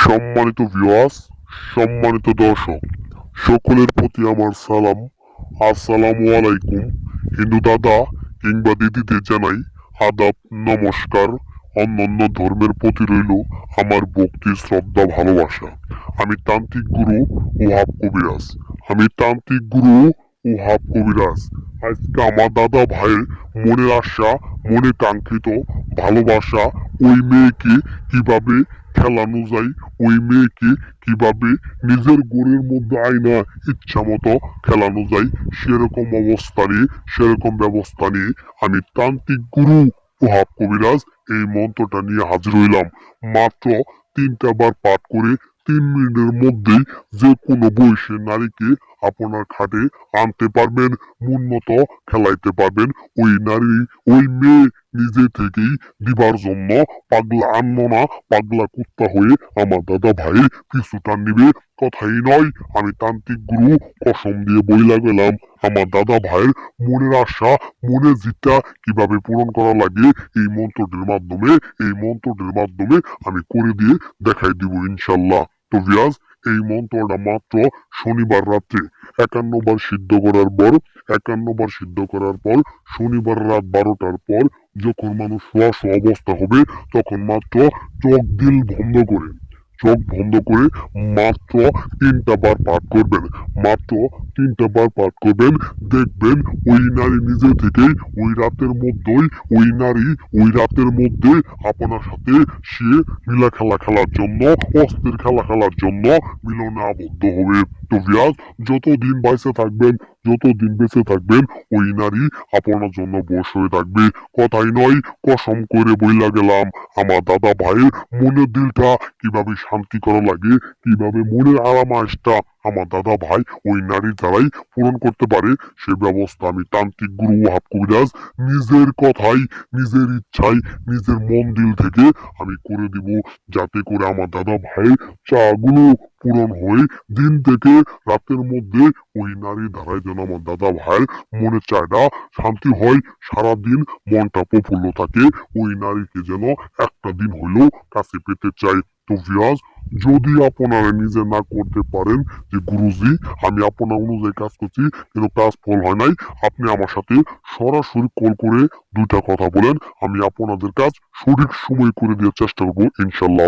সম্মানিত ভিউয়ার্স, সম্মানিত দর্শক, সকলের প্রতি আমার সালাম। আসসালামু আলাইকুম। হিন্দু দাদা কিংবা দিদিদের জানাই আদাব, নমস্কার। অন্যান্য ধর্মের প্রতি রইল আমার ভক্তি, শ্রদ্ধা, ভালোবাসা। আমি তান্ত্রিক গুরু ওহাব কবিরাজ। আজকে আমার দাদা ভাইয়ের মনের আশা, মনে কাঙ্ক্ষিত ভালোবাসা, ওই মেয়েকে কিভাবে খেলানো যায়, ওই মেয়েকে কিভাবে নিজের গোরের মধ্যে আয়না ইচ্ছা মতো খেলানো যায়, সেরকম ব্যবস্থা নিয়ে আমি তান্ত্রিক গুরু ওহাব কবিরাজ এই মন্ত্রটা নিয়ে হাজির হইলাম। মাত্র 3টা বার পাঠ করে 3 মিনিটের মধ্যেই যে কোনো বয়সের নারীকে আপনার খাটে আনতে পারবেন, মন মতো খেলাইতে পারবেন। ওই নারী, ওই মেয়ে নিজে থেকেই দিবার জন্য পাগলা আনমনা, পাগলা কুত্তা হয়ে আমার দাদা ভাইয়ের পিছুটা নিবে। কথাই নয়, আমি তান্ত্রিক গুরু কসম দিয়ে বইলা গেলাম, আমার দাদা ভাইয়ের মনের আশা, মনের জিতটা কিভাবে পূরণ করা লাগে এই মন্ত্রটির মাধ্যমে আমি করে দিয়ে দেখাই দিব ইনশাল্লাহ। তো ভিউয়ার্স, এই মন্ত্রটা মাত্র শনিবার রাত্রে 51 বার সিদ্ধ করার পর শনিবার রাত 12টার পর যখন মানুষ শোয়া অবস্থা হবে, তখন মাত্র চোখ বন্ধ করে মাত্র 3টা বার পাঠ করবেন। মাত্র 3টা বার পাঠ করবেন, দেখবেন ওই নারী নিজে থেকেই ওই রাতের মধ্যে আপনার সাথে সে লীলা খেলা খেলার জন্য, অস্থির খেলা খেলার জন্য মিলনে আবদ্ধ হবে। তো ভিউয়ার্স, যতদিন বেঁচে থাকবেন ওই নারী আপনার জন্য বশ হয়ে থাকবে। কথাই নয়, কসম করে বইলা গেলাম, আমার দাদা ভাইয়ের মনের দিলটা কিভাবে শান্তি করা লাগে, কিভাবে মনের আরামাইশটা আমার দাদা ভাই ওই নারীর দ্বারাই পূরণ করতে পারে, সে ব্যবস্থা আমি তান্ত্রিক গুরু ওহাব কবিরাজ নিজের কথাই, নিজের ইচ্ছাই, নিজের মন দিল থেকে আমি করে দিব, যাতে করে আমার দাদা ভাইয়ের চাগুলো পূরণ হয়ে দিন থেকে রাতের মধ্যে ওই নারীর দ্বারাই যেন আমার দাদা ভাইয়ের মনে চায়টা শান্তি হয়, সারাদিন মনটা প্রফুল্ল থাকে, ওই নারীকে যেন একটা দিন হইলেও কাছে পেতে চাই। তো ভিউয়ার্স, যদি আপনারা নিজে না করতে পারেন যে গুরুজি আমি আপনার অনুযায়ী কাজ করছি কিন্তু কাজ ফল হয় নাই, আপনি আমার সাথে সরাসরি কল করে 2টা কথা বলেন, আমি আপনাদের কাজ সঠিক সময় করে দেওয়ার চেষ্টা করবো ইনশাল্লাহ।